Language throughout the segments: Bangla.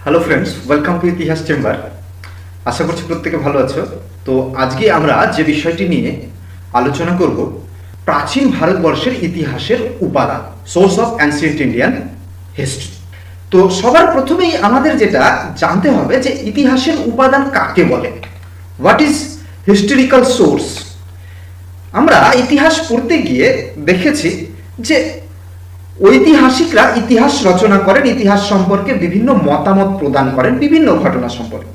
হ্যালো ফ্রেন্ডস, ওয়েলকাম টু ইতিহাস চেম্বার। আশা করছি প্রত্যেকে ভালো আছো। তো আজকে আমরা যে বিষয়টি নিয়ে আলোচনা করব, প্রাচীন ভারতবর্ষের ইতিহাসের উপাদান, source of ancient Indian history. তো সবার প্রথমেই আমাদের যেটা জানতে হবে যে ইতিহাসের উপাদান কাকে বলে, হোয়াট ইজ হিস্টোরিক্যাল সোর্স। আমরা ইতিহাস পড়তে গিয়ে দেখেছি যে ঐতিহাসিকরা ইতিহাস রচনা করেন, ইতিহাস সম্পর্কে বিভিন্ন মতামত প্রদান করেন বিভিন্ন ঘটনা সম্পর্কে।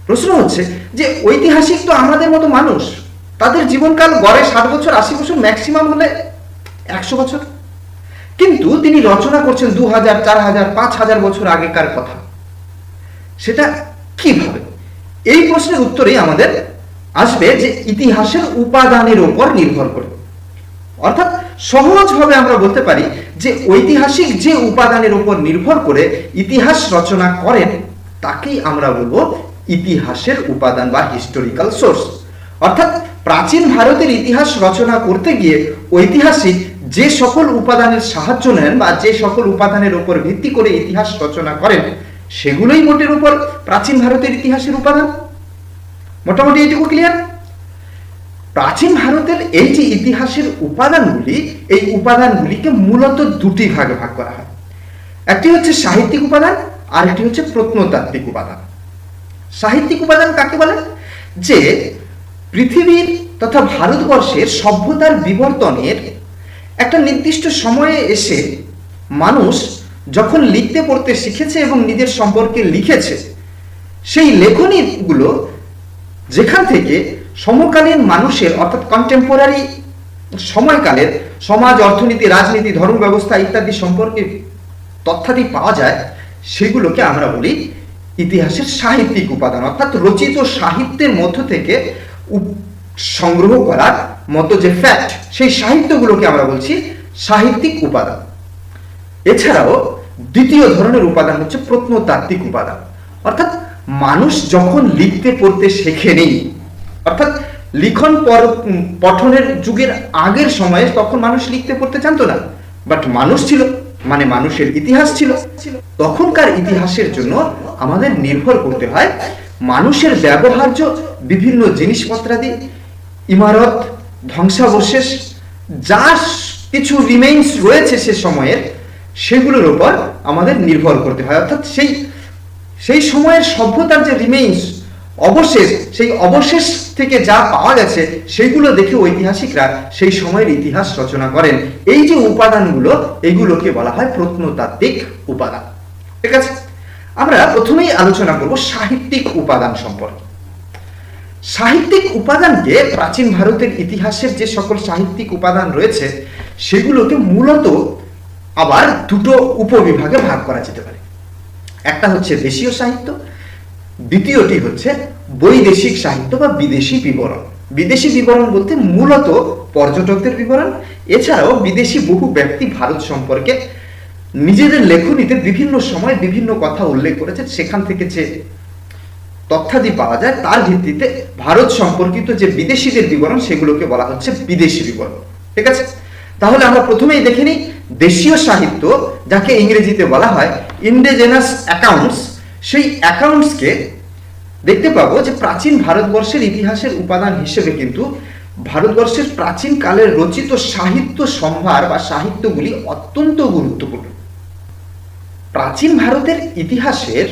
প্রশ্ন হচ্ছে যে ঐতিহাসিক তো আমাদের মতো মানুষ, তাদের জীবনকাল গড়ে 60 বছর, 80 বছর, ম্যাক্সিমাম হলে 100 বছর, কিন্তু তিনি রচনা করছেন 2000, 4000, 5000 বছর আগেকার কথা। সেটা কিভাবে? এই প্রশ্নের উত্তরেই আমাদের আসবে যে ইতিহাসের উপাদানের উপর নির্ভর করে। অর্থাৎ সহজভাবে আমরা বলতে পারি যে ঐতিহাসিক যে উপাদানের উপর নির্ভর করে ইতিহাস রচনা করেন তাকেই আমরা বলবো ইতিহাসের উপাদান বা হিস্টোরিক্যাল সোর্স। অর্থাৎ প্রাচীন ভারতের ইতিহাস রচনা করতে গিয়ে ঐতিহাসিক যে সকল উপাদানের সাহায্য নেন বা যে সকল উপাদানের উপর ভিত্তি করে ইতিহাস রচনা করেন সেগুলোই মোটের উপর প্রাচীন ভারতের ইতিহাসের উপাদান। মোটামুটি এইটুকু ক্লিয়ার? প্রাচীন ভারতের এই যে ইতিহাসের উপাদানগুলি, এই উপাদানগুলিকে মূলত দুটি ভাগে ভাগ করা হয়। একটি হচ্ছে সাহিত্যিক উপাদান আর একটি হচ্ছে প্রত্নতাত্ত্বিক উপাদান। সাহিত্যিক উপাদান কাকে বলে? যে পৃথিবীর তথা ভারতবর্ষের সভ্যতার বিবর্তনের একটা নির্দিষ্ট সময়ে এসে মানুষ যখন লিখতে পড়তে শিখেছে এবং নিজের সম্পর্কে লিখেছে, সেই লেখনীগুলো যেখান থেকে সমকালীন মানুষের অর্থাৎ কন্টেম্পোরারি সময়কালের সমাজ, অর্থনীতি, রাজনীতি, ধর্ম ব্যবস্থা ইত্যাদি সম্পর্কে তথ্যাদি পাওয়া যায়, সেগুলোকে আমরা বলি ইতিহাসের সাহিত্যিক উপাদান। অর্থাৎ রচিত সাহিত্যের মধ্য থেকে সংগ্রহ করার মতো যে ফ্যাক্ট, সেই সাহিত্যগুলোকে আমরা বলছি সাহিত্যিক উপাদান। এছাড়াও দ্বিতীয় ধরনের উপাদান হচ্ছে প্রত্নতাত্ত্বিক উপাদান। অর্থাৎ মানুষ যখন লিখতে পড়তে শেখেনি, অর্থাৎ লিখন পঠনের যুগের আগের সময়ে তখন মানুষ লিখতে পড়তে জানতো না, বাট মানুষ ছিল, মানে মানুষের ইতিহাস ছিল। তখনকার ইতিহাসের জন্য আমাদের নির্ভর করতে হয় মানুষের ব্যবহার্য বিভিন্ন জিনিসপত্রাদি, ইমারত, ধ্বংসাবশেষ, যা কিছু রিমেইন্স রয়েছে সে সময়ের, সেগুলোর উপর আমাদের নির্ভর করতে হয়। অর্থাৎ সেই সময়ের সভ্যতার যে রিমেইন্স, অবশেষ, সেই অবশেষ থেকে যা পাওয়া গেছে সেইগুলো দেখে ঐতিহাসিকরা সেই সময়ের ইতিহাস রচনা করেন। এই যে উপাদানগুলো, এগুলোকে বলা হয় প্রত্নতাত্ত্বিক উপাদান। ঠিক আছে, আমরা প্রথমেই আলোচনা করব সাহিত্যিক উপাদান সম্পর্কে। সাহিত্যিক উপাদানকে প্রাচীন ভারতের ইতিহাসের যে সকল সাহিত্যিক উপাদান রয়েছে সেগুলোকে মূলত আবার দুটো উপবিভাগে ভাগ করা যেতে পারে। একটা হচ্ছে দেশীয় সাহিত্য, দ্বিতীয়টি হচ্ছে বৈদেশিক সাহিত্য বা বিদেশি বিবরণ। বিদেশি বিবরণ বলতে মূলত পর্যটকদের বিবরণ। এছাড়াও বিদেশি বহু ব্যক্তি ভারত সম্পর্কে নিজেদের লেখনীতে বিভিন্ন সময় বিভিন্ন কথা উল্লেখ করেছে, সেখান থেকে যে তথ্যাদি পাওয়া যায় তার ভিত্তিতে ভারত সম্পর্কিত যে বিদেশিদের বিবরণ সেগুলোকে বলা হচ্ছে বিদেশি বিবরণ। ঠিক আছে, তাহলে আমরা প্রথমেই দেখে নিই দেশীয় সাহিত্য, যাকে ইংরেজিতে বলা হয় ইন্ডিজেনাস অ্যাকাউন্টস। সেই অ্যাকাউন্টসকে দেখতে পাবো যে প্রাচীন ভারতবর্ষের ইতিহাসের উপাদান হিসেবে কিন্তু ভারতবর্ষের প্রাচীন কালের রচিত সাহিত্য সম্ভার বা সাহিত্যগুলি অত্যন্ত গুরুত্বপূর্ণ। প্রাচীন ভারতের ইতিহাসের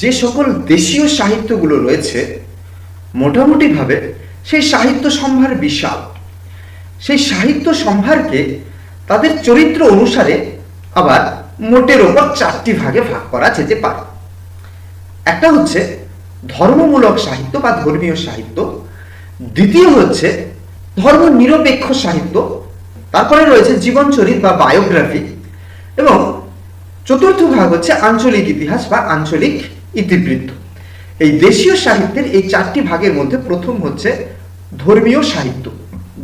যে সকল দেশীয় সাহিত্যগুলো রয়েছে, মোটামুটি ভাবে সেই সাহিত্য সম্ভার বিশাল। সেই সাহিত্য সম্ভারকে তাদের চরিত্র অনুসারে আবার মোটের ওপর 4টি ভাগে ভাগ করা যেতে পারে। একটা হচ্ছে ধর্মমূলক সাহিত্য বা ধর্মীয় সাহিত্য, দ্বিতীয় হচ্ছে ধর্ম নিরপেক্ষ সাহিত্য, তারপরে রয়েছে জীবনচরিত বা বায়োগ্রাফি, এবং চতুর্থ ভাগ হচ্ছে আঞ্চলিক ইতিহাস বা আঞ্চলিক ইতিবৃত্ত। এই দেশীয় সাহিত্যের এই 4টি ভাগের মধ্যে প্রথম হচ্ছে ধর্মীয় সাহিত্য।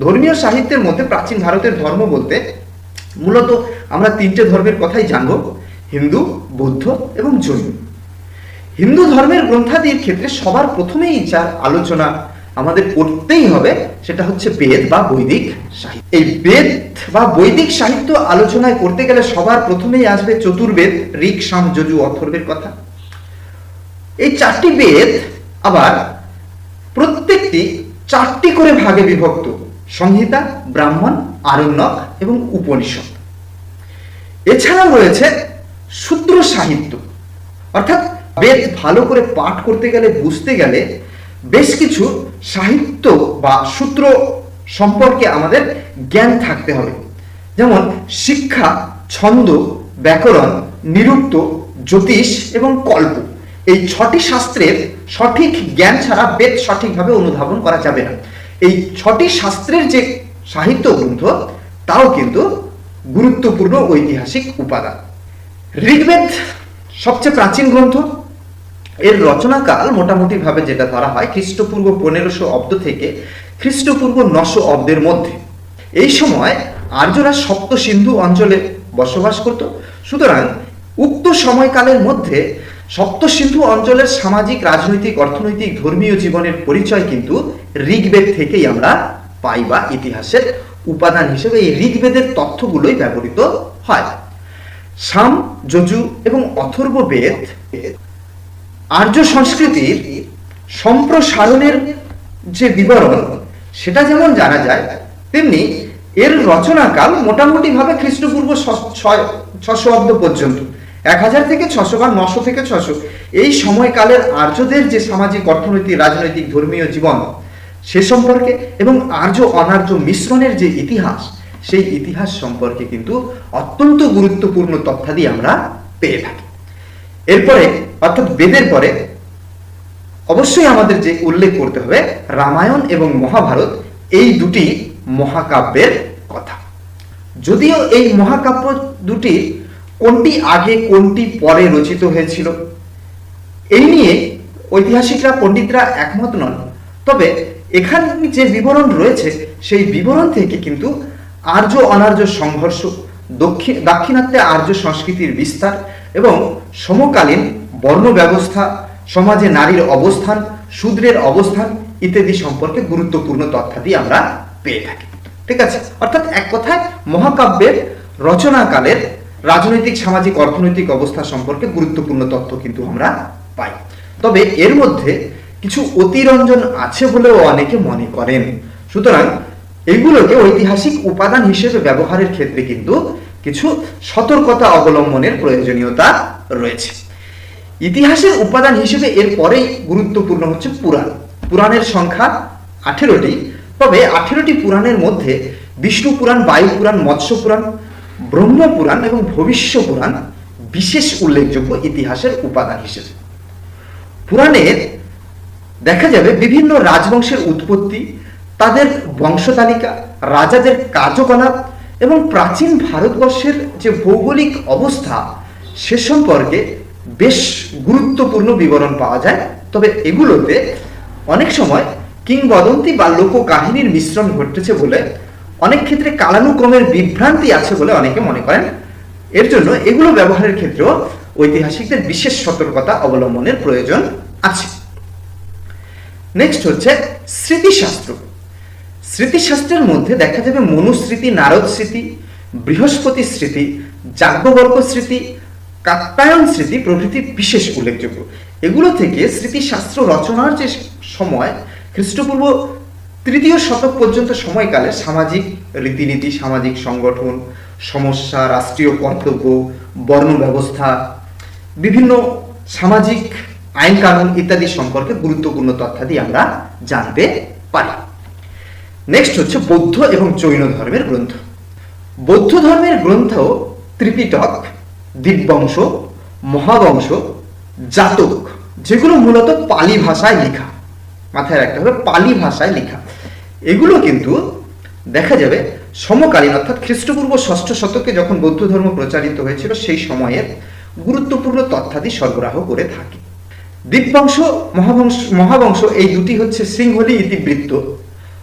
ধর্মীয় সাহিত্যের মধ্যে প্রাচীন ভারতের ধর্ম বলতে মূলত আমরা 3টে ধর্মের কথাই জানব, হিন্দু, বৌদ্ধ এবং জৈন। হিন্দু ধর্মের গ্রন্থাদির ক্ষেত্রে সবার প্রথমেই যার আলোচনা আমাদের করতেই হবে সেটা হচ্ছে বেদ বা বৈদিক সাহিত্য। এই বেদ বা বৈদিক সাহিত্য আলোচনায় করতে গেলে সবার প্রথমেই আসবে চতুর্বেদ, ঋক, সাম, যজু, অথর্বের কথা। এই 4টি বেদ আবার প্রত্যেকটি 4টি করে ভাগে বিভক্ত: সংহিতা, ব্রাহ্মণ, আরণ্যক এবং উপনিষদ। এছাড়াও রয়েছে সূত্র সাহিত্য, অর্থাৎ বেদ ভালো করে পাঠ করতে গেলে, বুঝতে গেলে বেশ কিছু সাহিত্য বা সূত্র সম্পর্কে আমাদের জ্ঞান থাকতে হবে। যেমন শিক্ষা, ছন্দ, ব্যাকরণ, নিরুক্ত, জ্যোতিষ এবং কল্প। এই 6টি শাস্ত্রের সঠিক জ্ঞান ছাড়া বেদ সঠিকভাবে অনুধাবন করা যাবে না। এই 6টি শাস্ত্রের যে সাহিত্য গ্রন্থ, তাও কিন্তু গুরুত্বপূর্ণ ঐতিহাসিক উপাদান। ঋগ্বেদ সবচেয়ে প্রাচীন গ্রন্থ। এর রচনাকাল মোটামুটি ভাবে যেটা ধরা হয় খ্রিস্টপূর্ব 1500 অব্দ থেকে খ্রিস্টপূর্ব 900 অব্দের মধ্যে। এই সময় আর্যরা সপ্ত সিন্ধু অঞ্চলে বসবাস করত। সুতরাং উক্ত সময়কালের মধ্যে সপ্ত সিন্ধু অঞ্চলের সামাজিক, রাজনৈতিক, অর্থনৈতিক, ধর্মীয় জীবনের পরিচয় কিন্তু ঋগ্বেদ থেকেই আমরা পাই, বা ইতিহাসের উপাদান হিসেবে এই ঋগ্বেদের তথ্যগুলোই ব্যবহৃত হয়। সাম, যজু এবং অথর্ব বেদ আর্য সংস্কৃতির সম্প্রসারণের যে বিবরণ, সেটা যেমন জানা যায়, তেমনি এর রচনাকাল মোটামুটি ভাবে খ্রিস্টপূর্ব 600 অব্দ পর্যন্ত। 1000 থেকে 600 বা 900 থেকে 600 এই সময়কালের আর্যদের যে সামাজিক, অর্থনৈতিক, রাজনৈতিক, ধর্মীয় জীবন সে সম্পর্কে এবং আর্য অনার্য মিশ্রণের যে ইতিহাস, সেই ইতিহাস সম্পর্কে কিন্তু অত্যন্ত গুরুত্বপূর্ণ তথ্যাদি আমরা পেয়ে থাকি। এরপরে অর্থাৎ বেদের পরে অবশ্যই আমাদের যে উল্লেখ করতে হবে রামায়ণ এবং মহাভারত, এই দুটি মহাকাব্যের কথা। যদিও এই মহাকাব্য দুটি কোনটি আগে কোনটি পরে রচিত হয়েছিল এই নিয়ে ঐতিহাসিকরা, পণ্ডিতরা একমত নন। তবে এখানে যে বিবরণ রয়েছে সেই বিবরণ থেকে কিন্তু আর্য অনার্য সংঘর্ষ, দাক্ষিণাত্যে আর্য সংস্কৃতির বিস্তার এবং সমকালীন বর্ণ ব্যবস্থা, সমাজে নারীর অবস্থান, শূদ্রের অবস্থান ইত্যাদি সম্পর্কে গুরুত্বপূর্ণ তথ্যাদি আমরা পেয়ে থাকি। ঠিক আছে, অর্থাৎ এক কথায় মহাকাব্যের রচনাকালের রাজনৈতিক, সামাজিক, অর্থনৈতিক অবস্থা সম্পর্কে গুরুত্বপূর্ণ তথ্য কিন্তু আমরা পাই। তবে এর মধ্যে কিছু অতিরঞ্জন আছে বলেও অনেকে মনে করেন। সুতরাং এইগুলোকে ঐতিহাসিক উপাদান হিসেবে ব্যবহারের ক্ষেত্রে কিন্তু কিছু সতর্কতা অবলম্বনের প্রয়োজনীয়তা রয়েছে। ইতিহাসের উপাদান হিসেবে এরপরেই গুরুত্বপূর্ণ হচ্ছে পুরাণ। পুরাণের সংখ্যা 18টি। তবে 18টি পুরাণের মধ্যে বিষ্ণু পুরাণ, বায়ু পুরাণ, মৎস্য পুরাণ, ব্রহ্ম পুরাণ এবং ভবিষ্য পুরাণ বিশেষ উল্লেখযোগ্য ইতিহাসের উপাদান হিসেবে। পুরাণের দেখা যাবে বিভিন্ন রাজবংশের উৎপত্তি, তাদের বংশতালিকা, রাজাদের কার্যকলাপ এবং প্রাচীন ভারতবর্ষের যে ভৌগোলিক অবস্থা সে সম্পর্কে বেশ গুরুত্বপূর্ণ বিবরণ পাওয়া যায়। তবে এগুলোতে অনেক সময় কিংবদন্তি বা লোককাহিনীর মিশ্রণ ঘটেছে বলে, অনেক ক্ষেত্রে কালানুক্রমের বিভ্রান্তি আছে বলে অনেকে মনে করেন। এর জন্য এগুলো ব্যবহারের ক্ষেত্রেও ঐতিহাসিকদের বিশেষ সতর্কতা অবলম্বনের প্রয়োজন আছে। নেক্সট হচ্ছে স্মৃতিশাস্ত্র। স্মৃতিশাস্ত্রের মধ্যে দেখা যাবে মনুস্মৃতি, নারদ স্মৃতি, বৃহস্পতি স্মৃতি, যাজ্ঞবল্ক্য স্মৃতি, কাত্যায়ন স্মৃতি প্রভৃতি বিশেষ উল্লেখযোগ্য। এগুলো থেকে স্মৃতিশাস্ত্র রচনার যে সময় খ্রিস্টপূর্ব 3য় শতক পর্যন্ত সময়কালে সামাজিক রীতিনীতি, সামাজিক সংগঠন, সমস্যা, রাষ্ট্রীয় কর্তব্য, বর্ণ ব্যবস্থা, বিভিন্ন সামাজিক আইন কানুন ইত্যাদি সম্পর্কে গুরুত্বপূর্ণ তথ্যাদি আমরা জানতে পারি। নেক্সট হচ্ছে বৌদ্ধ এবং জৈন ধর্মের গ্রন্থ। বৌদ্ধ ধর্মের গ্রন্থ ত্রিপিটক, দিব্যংশ, মহাবংশ, জাতক, যেগুলো মূলত পালি ভাষায় লেখা। মাথায় রাখতে হবে পালি ভাষায় লেখা। এগুলো কিন্তু দেখা যাবে সমকালীন অর্থাৎ খ্রিস্টপূর্ব 6ষ্ঠ শতকে যখন বৌদ্ধ ধর্ম প্রচারিত হয়েছিল সেই সময়ের গুরুত্বপূর্ণ তথ্যাদি সরবরাহ করে থাকে। দিব্যংশ, মহাবংশ এই দুটি হচ্ছে সিংহলি ইতিবৃত্ত।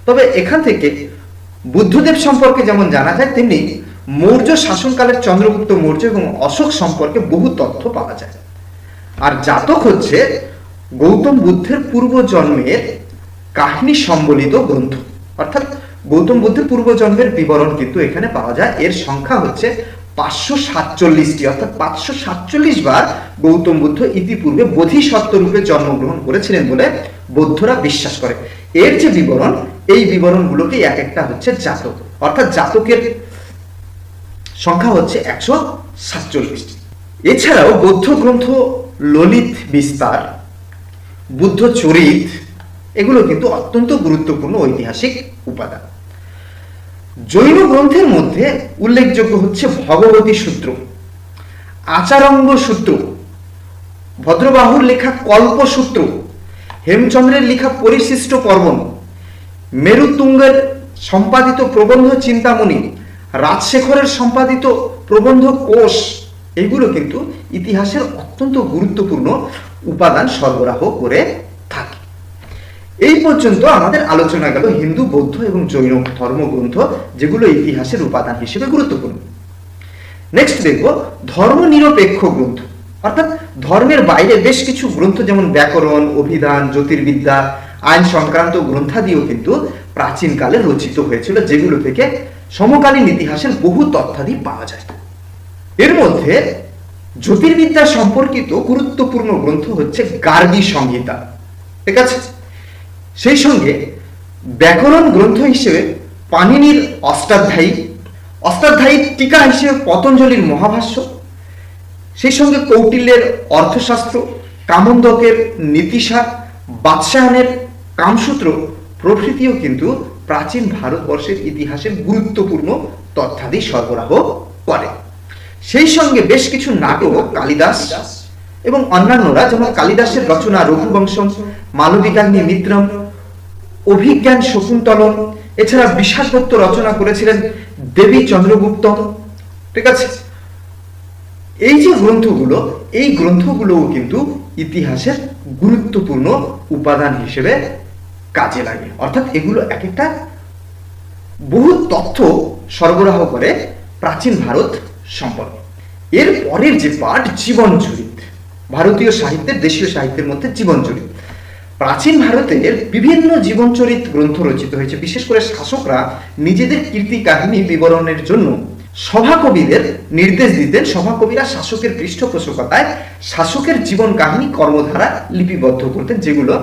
তবে এখান থেকে বুদ্ধদেব সম্পর্কে যেমন জানা যায়, তেমনি মৌর্য শাসনকালের চন্দ্রগুপ্ত মৌর্য এবং অশোক সম্পর্কে বহু তথ্য পাওয়া যায়। আর জাতক হচ্ছে গৌতম বুদ্ধের পূর্বজন্মের কাহিনী সম্বলিত গ্রন্থ, অর্থাৎ গৌতম বুদ্ধের পূর্বজন্মের বিবরণ কিন্তু এখানে পাওয়া যায়। এর সংখ্যা হচ্ছে 547টি, অর্থাৎ 547 বার গৌতম বুদ্ধ ইতিপূর্বে বোধিসত্ত্ব রূপে জন্মগ্রহণ করেছিলেন বলে বৌদ্ধরা বিশ্বাস করে। এর যে বিবরণ, এই বিবরণগুলোকে এক একটা হচ্ছে জাতক, অর্থাৎ জাতকের সংখ্যা হচ্ছে 147টি। এছাড়াও বৌদ্ধ গ্রন্থ ললিত বিস্তার, বুদ্ধ চরিত, এগুলো কিন্তু অত্যন্ত গুরুত্বপূর্ণ ঐতিহাসিক উপাদান। জৈন গ্রন্থের মধ্যে উল্লেখযোগ্য হচ্ছে ভগবতী সূত্র, আচারঙ্গ সূত্র, ভদ্রবাহুর লেখা কল্পসূত্র, হেমচন্দ্রের লেখা পরিশিষ্ট পর্বণ, মেরুতুঙ্গের সম্পাদিত প্রবন্ধ চিন্তামণি, রাজশেখরের সম্পাদিত প্রবন্ধ কোষ, এগুলো কিন্তু ইতিহাসের অত্যন্ত গুরুত্বপূর্ণ উপাদান সরবরাহ করে থাকে। এই পর্যন্ত আমাদের আলোচনা গেল হিন্দু, বৌদ্ধ এবং জৈন ধর্মগ্রন্থ, যেগুলো ইতিহাসের উপাদান হিসেবে গুরুত্বপূর্ণ। নেক্সট দেখব ধর্মনিরপেক্ষ গ্রন্থ, অর্থাৎ ধর্মের বাইরে বেশ কিছু গ্রন্থ যেমন ব্যাকরণ, অভিধান, জ্যোতির্বিদ্যা, আইন সংক্রান্ত গ্রন্থাদিও কিন্তু প্রাচীনকালে রচিত হয়েছিল, যেগুলো থেকে সমকালীন ইতিহাসের বহু তথ্যাদি পাওয়া যায়। এর মধ্যে জ্যোতির্বিদ্যা সম্পর্কিত গুরুত্বপূর্ণ গ্রন্থ হচ্ছে গার্গী সংহিতা, ঠিক আছে। সেই সঙ্গে ব্যাকরণ গ্রন্থ হিসেবে পাণিনির অষ্টাধ্যায়ী, অষ্টাধ্যায়ী টিকা হিসেবে পতঞ্জলির মহাভাষ্য, সেই সঙ্গে কৌটিল্যের অর্থশাস্ত্র, কামন্দকের নীতিসার, বাদশায়নের কামসূত্র প্রভৃতিও কিন্তু প্রাচীন ভারতবর্ষের ইতিহাসের গুরুত্বপূর্ণ তথ্যাদি সরবরাহ করে। সেই সঙ্গে বেশ কিছু নাটক কালিদাস এবং অন্যান্যরা, যেমন কালিদাসের রচনা রঘুবংশম, মালবিকাগ্নি মিত্রম, অভিজ্ঞান শকুন্তলম, এছাড়া বিশাখ দত্ত রচনা করেছিলেন দেবী চন্দ্রগুপ্তম, ঠিক আছে। এই যে গ্রন্থগুলো, এই গ্রন্থগুলোও কিন্তু ইতিহাসের গুরুত্বপূর্ণ উপাদান হিসেবে কাজে লাগে, অর্থাৎ এগুলো এক একটা বহু তথ্য সরবরাহ করে প্রাচীন ভারত সম্পর্কে। এর পরের যে পাঠ জীবন চরিত, ভারতীয় সাহিত্যের, দেশীয় সাহিত্যের মধ্যে জীবন চরিত। প্রাচীন ভারতের বিভিন্ন জীবনচরিত গ্রন্থ রচিত হয়েছে। বিশেষ করে শাসকরা নিজেদের কীর্তি কাহিনী বিবরণের জন্য সভাকবিদের নির্দেশ দিতেন। সভাকবিরা শাসকের পৃষ্ঠপোষকতায় শাসকের জীবন কাহিনী কর্মধারা লিপিবদ্ধ করতেন, যেগুলো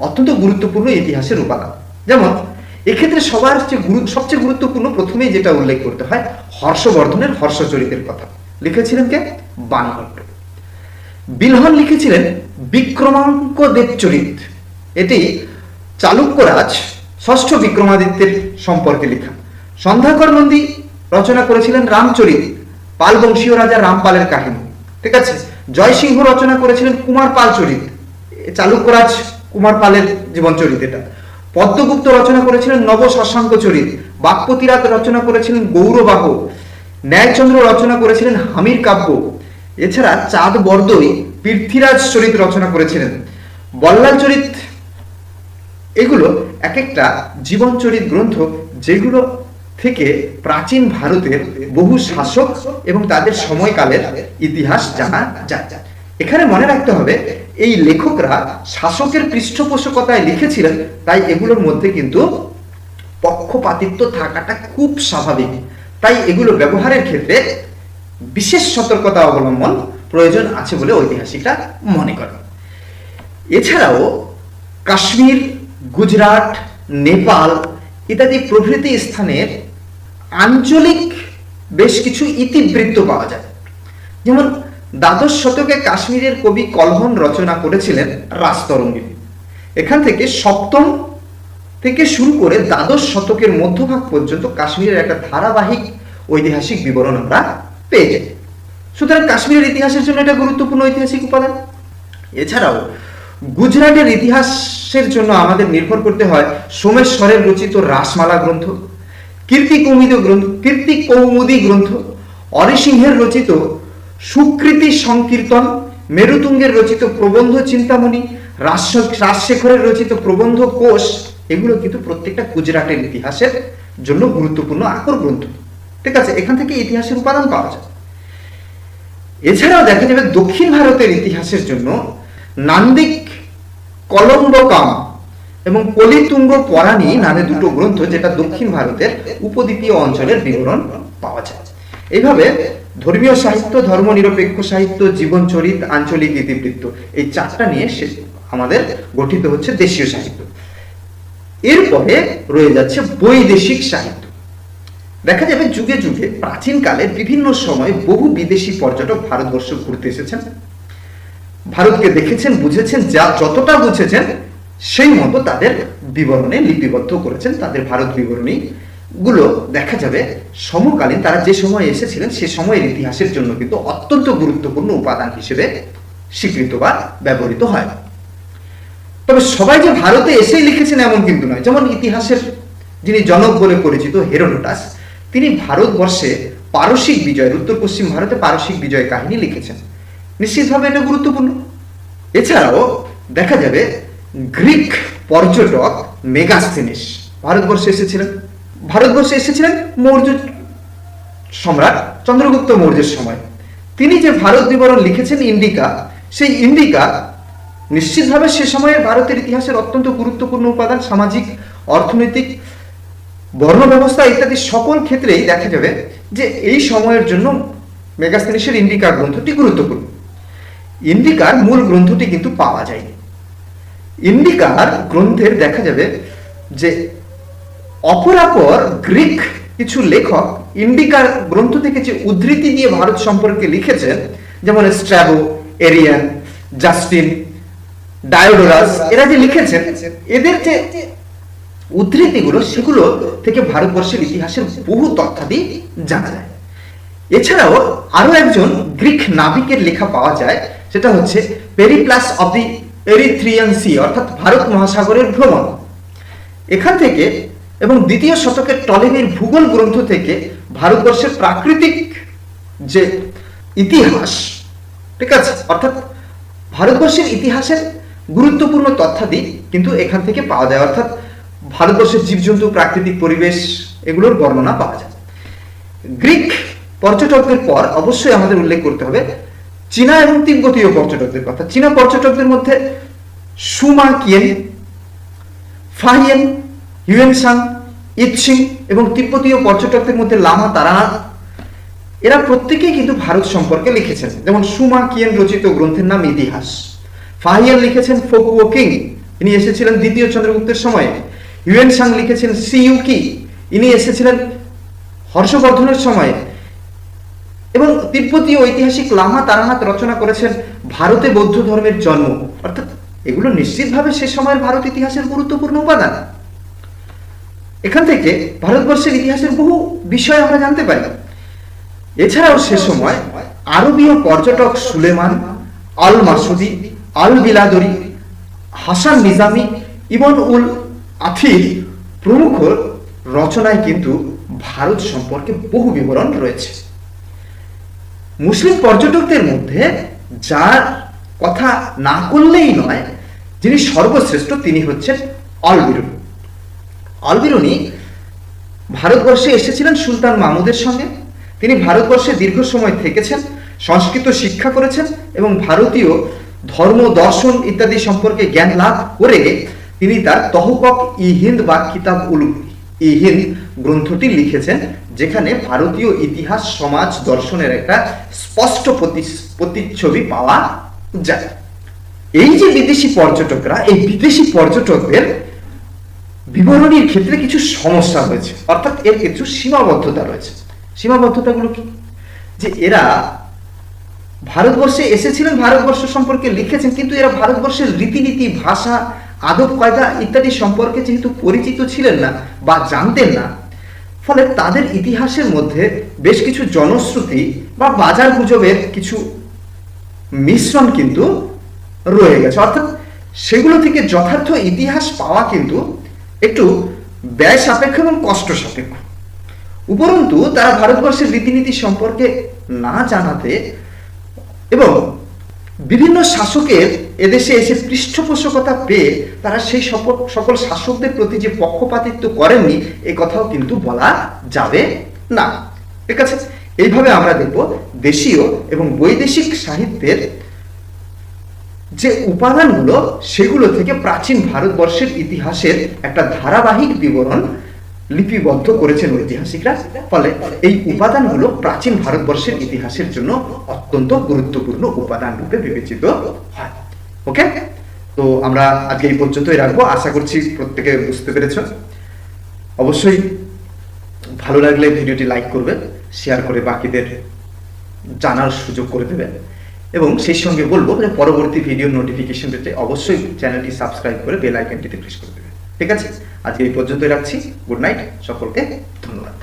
অত্যন্ত গুরুত্বপূর্ণ ইতিহাসের উপাদান। যেমন এক্ষেত্রে সবচেয়ে গুরুত্বপূর্ণ প্রথমেই যেটা উল্লেখ করতে হয়, হর্ষবর্ধনের হর্ষচরিতের কথা। লিখেছিলেন কে? বাণভট্ট। বিলহন লিখেছিলেন বিক্রমাঙ্ক দেবচরিত, এটি চালুক্যরাজ ষষ্ঠ বিক্রমাদিত্যের সম্পর্কে লেখা। সন্ধ্যাকর নন্দী রচনা করেছিলেন রামচরিত, পাল বংশীয় রাজা রামপালের কাহিনী, ঠিক আছে। জয়সিংহ রচনা করেছিলেন কুমার পাল চরিত, চালুক্যরাজ কুমার পালের জীবনচরিত এটা। পদ্মগুপ্ত রচনা করেছিলেন নব শশাঙ্ক চরিত, বাগপতিরাজ রচনা করেছিলেন গৌরবাহ, ন্যায়চন্দ্র রচনা করেছিলেন হামির কাব্য। এছাড়া চাঁদ বরদই পৃথ্বীরাজ চরিত রচনা করেছিলেন, বল্লাল চরিত। এগুলো এক একটা জীবনচরিত গ্রন্থ, যেগুলো থেকে প্রাচীন ভারতের বহু শাসক এবং তাদের সময়কালের ইতিহাস জানা যায়। এখানে মনে রাখতে হবে, এই লেখকরা শাসকের পৃষ্ঠপোষকতায় লিখেছিলেন, তাই এগুলোর মধ্যে কিন্তু পক্ষপাতিত্ব থাকাটা খুব স্বাভাবিক। তাই এগুলো ব্যবহারের ক্ষেত্রে বিশেষ সতর্কতা অবলম্বন প্রয়োজন আছে বলে ঐতিহাসিকরা মনে করেন। এছাড়াও কাশ্মীর, গুজরাট, নেপাল ইত্যাদি প্রভৃতি স্থানের আঞ্চলিক বেশ কিছু ইতিবৃত্ত পাওয়া যায়। যেমন দ্বাদশ শতকে কাশ্মীরের কবি কলহন রচনা করেছিলেন রাজতরঙ্গিনী। এখান থেকে সপ্তম থেকে শুরু করে দ্বাদশ শতকের মধ্যভাগ পর্যন্ত কাশ্মীরের একটা ধারাবাহিক ঐতিহাসিক বিবরণ আমরা পেয়ে যাই। সুতরাং কাশ্মীরের ইতিহাসের জন্য এটা গুরুত্বপূর্ণ ঐতিহাসিক উপাদান। এছাড়াও গুজরাটের ইতিহাসের জন্য আমাদের নির্ভর করতে হয় সোমেশ্বরের রচিত রাসমালা গ্রন্থ, কীর্তি কৌমুদী গ্রন্থ, অরিসিংহের রচিত সুকৃতি সংকীর্তন, মেরুতুঙ্গের রচিত প্রবন্ধ চিন্তামণি, রাজশেখরের রচিত প্রবন্ধ কোষ। এগুলো কিন্তু প্রত্যেকটা গুজরাটের ইতিহাসের জন্য গুরুত্বপূর্ণ আকর গ্রন্থ, ঠিক আছে। এখান থেকে ইতিহাসের উপাদান পাওয়া যায়। এছাড়াও দেখা যাবে দক্ষিণ ভারতের ইতিহাসের জন্য নান্দিক কলম্বকাম এবং কলিতুঙ্গ পরাণী নামে দুটো গ্রন্থ, যেটা দক্ষিণ ভারতের উপদ্বীপীয় অঞ্চলের বিবরণ পাওয়া যায়। এইভাবে ধর্মীয় সাহিত্য, ধর্মনিরপেক্ষ সাহিত্য, জীবনচরিত, আঞ্চলিক ইতিবৃত্ত, এই চারটা নিয়ে আমাদের গঠিত হচ্ছে দেশীয় সাহিত্য। এরপরে রয়ে যাচ্ছে বৈদেশিক সাহিত্য। দেখা যাবে যুগে যুগে প্রাচীনকালে বিভিন্ন সময় বহু বিদেশি পর্যটক ভারতবর্ষ ঘুরতে এসেছেন, ভারতকে দেখেছেন, বুঝেছেন, যা যতটা বুঝেছেন সেই মতো তাদের বিবরণে লিপিবদ্ধ করেছেন। তাদের ভারত বিবরণী গুলো দেখা যাবে সমকালীন তারা যে সময় এসেছিলেন সে সময়ের ইতিহাসের জন্য কিন্তু অত্যন্ত গুরুত্বপূর্ণ উপাদান হিসেবে স্বীকৃত বা ব্যবহৃত হয়। তবে সবাই যে ভারতে এসেই লিখেছেন এমন কিন্তু নয়। যেমন ইতিহাসের যিনি জনক বলে পরিচিত হেরোডোটাস, তিনি ভারতবর্ষে পারসিক বিজয়ের, উত্তর পশ্চিম ভারতে পারসিক বিজয় কাহিনী লিখেছেন। নিশ্চিতভাবে এটা গুরুত্বপূর্ণ। এছাড়াও দেখা যাবে গ্রিক পর্যটক মেগাস্থেনিস ভারতবর্ষে এসেছিলেন। মৌর্য সম্রাট চন্দ্রগুপ্ত মৌর্যের সময় তিনি যে ভারত বিবরণ লিখেছেন ইন্ডিকা, সেই ইন্ডিকা নিশ্চিতভাবে সে সময়ের ভারতের ইতিহাসের অত্যন্ত গুরুত্বপূর্ণ উপাদান। সামাজিক, অর্থনৈতিক, বর্ণ ব্যবস্থা ইত্যাদি সকল ক্ষেত্রেই দেখা যাবে যে এই সময়ের জন্য মেগাস্থেনিসের ইন্ডিকা গ্রন্থটি গুরুত্বপূর্ণ। ইন্ডিকার মূল গ্রন্থটি কিন্তু পাওয়া যায়নি। ইন্ডিকার গ্রন্থের দেখা যাবে যে অপরাপর গ্রিক কিছু লেখক ইন্ডিকার গ্রন্থ থেকে যে উদ্ধৃতি দিয়ে ভারত সম্পর্কে লিখেছেন, যেমন স্ট্র্যাবো, এরিয়ান, জাস্টিন, ডায়োডোরাস, এরা যে লিখেছেন, এদের যে উদ্ধৃতিগুলো সেগুলো থেকে ভারতবর্ষের ইতিহাসের বহু তথ্যাদি জানা যায়। এছাড়াও আরো একজন গ্রিক নাবিকের লেখা পাওয়া যায়, সেটা হচ্ছে Periplus of the Erythraean Sea, অর্থাৎ ভারত মহাসাগরের ভ্রমণ। এখান থেকে এবং দ্বিতীয় শতকের টলেমির ভূগোল গ্রন্থ থেকে ভারতবর্ষের প্রাকৃতিক যে ইতিহাস, ঠিক আছে, অর্থাৎ ভারতবর্ষের ইতিহাসের গুরুত্বপূর্ণ তথ্যাদি কিন্তু এখান থেকে পাওয়া যায়। অর্থাৎ ভারতবর্ষের জীবজন্তু, প্রাকৃতিক পরিবেশ, এগুলোর বর্ণনা পাওয়া যায়। গ্রিক পর্যটকদের পর অবশ্যই আমাদের উল্লেখ করতে হবে চীনা এবং তিব্বতীয় পর্যটকদের কথা। চীনা পর্যটকদের মধ্যে সুমা কিয়েন, ফাহিয়েন, হিউয়েনসাং, ইৎসিং এবং তিব্বতীয় পর্যটকদের মধ্যে লামা তারানাথ, এরা প্রত্যেকেই কিন্তু ভারত সম্পর্কে লিখেছেন। যেমন সুমা কিয়েন রচিত গ্রন্থের নাম ইতিহাস। ফাহিয়েন লিখেছেন ফোকুও কিং, ইনি এসেছিলেন দ্বিতীয় চন্দ্রগুপ্তের সময়ে। হিউয়েনসাং লিখেছেন সিইউকি, ইনি এসেছিলেন হর্ষবর্ধনের সময়ে। এবং তিব্বতীয় ঐতিহাসিক লামা তারানাথ রচনা করেছেন ভারতে বৌদ্ধ ধর্মের জন্ম। অর্থাৎ এগুলো নিশ্চিতভাবে সে সময়ের ভারত ইতিহাসের গুরুত্বপূর্ণ উপাদান। এখান থেকে ভারতবর্ষের ইতিহাসের বহু বিষয় আমরা জানতে পারি। এছাড়াও সে সময় আরবীয় পর্যটক সুলেমান, আল মাসুদি, আল বিলাদরি, হাসান নিজামি, ইবন উল আথির প্রমুখ রচনায় কিন্তু ভারত সম্পর্কে বহু বিবরণ রয়েছে। মুসলিম পর্যটকদের মধ্যে যার কথা না করলেই নয়, যিনি সর্বশ্রেষ্ঠ, তিনি হচ্ছেন অলবিরুনি। অলবিরুনি ভারতবর্ষে এসেছিলেন সুলতান মাহমুদের সঙ্গে। তিনি ভারতবর্ষে দীর্ঘ সময় থেকেছেন, সংস্কৃত শিক্ষা করেছেন এবং ভারতীয় ধর্ম, দর্শন ইত্যাদি সম্পর্কে জ্ঞান লাভ করে তিনি তার তহকক ই হিন্দ বা কিতাব উল ই হিন্দ গ্রন্থটি লিখেছেন, যেখানে ভারতীয় ইতিহাস, সমাজ, দর্শনের একটা স্পষ্ট প্রতিচ্ছবি পাওয়া যায়। এই যে বিদেশি পর্যটকরা, এই বিদেশি পর্যটকদের বিবরণীর ক্ষেত্রে কিছু সমস্যা রয়েছে, অর্থাৎ এর কিছু সীমাবদ্ধতা রয়েছে। সীমাবদ্ধতাগুলো কি? যে এরা ভারতবর্ষে এসেছিলেন, ভারতবর্ষ সম্পর্কে লিখেছেন, কিন্তু এরা ভারতবর্ষের রীতিনীতি, ভাষা, আদব কায়দা ইত্যাদি সম্পর্কে যেহেতু পরিচিত ছিলেন না বা জানতেন না, ফলে তাদের ইতিহাসের মধ্যে বেশ কিছু জনশ্রুতি বা বাজার গুজবের কিছু মিশ্রণ কিন্তু রয়ে গেছে। অর্থাৎ সেগুলো থেকে যথার্থ ইতিহাস পাওয়া কিন্তু একটু ব্যয় সাপেক্ষ এবং কষ্ট সাপেক্ষ। উপরন্তু তারা ভারতবর্ষের রীতিনীতি সম্পর্কে না জানাতে এবং বিভিন্ন শাসকের এদেশে এসে পৃষ্ঠপোষকতা পেয়ে তারা সেই সকল শাসকদের প্রতি যে পক্ষপাতিত্ব করেননি, এ কথাও কিন্তু বলা যাবে না। ঠিক আছে, এইভাবে আমরা দেখব দেশীয় এবং বৈদেশিক সাহিত্যের যে উপাদানগুলো, সেগুলো থেকে প্রাচীন ভারতবর্ষের ইতিহাসের একটা ধারাবাহিক বিবরণ লিপিবদ্ধ করেছেন ঐতিহাসিকরা। ফলে এই উপাদানগুলো প্রাচীন ভারতবর্ষের ইতিহাসের জন্য অত্যন্ত গুরুত্বপূর্ণ উপাদান রূপে বিবেচিত হয়। ওকে, তো আমরা আজকে এই পর্যন্তই রাখবো। আশা করছি প্রত্যেকে বুঝতে পেরেছ। অবশ্যই ভালো লাগলে ভিডিওটি লাইক করবে, শেয়ার করে বাকিদের জানার সুযোগ করে দেবে, এবং সেই সঙ্গে বলবো যে পরবর্তী ভিডিও নোটিফিকেশন পেতে অবশ্যই চ্যানেলটি সাবস্ক্রাইব করে বেল আইকনটিতে প্রেস করে দেবে। ঠিক আছে, আজকে এই পর্যন্তই রাখছি। গুড নাইট, সকলকে ধন্যবাদ।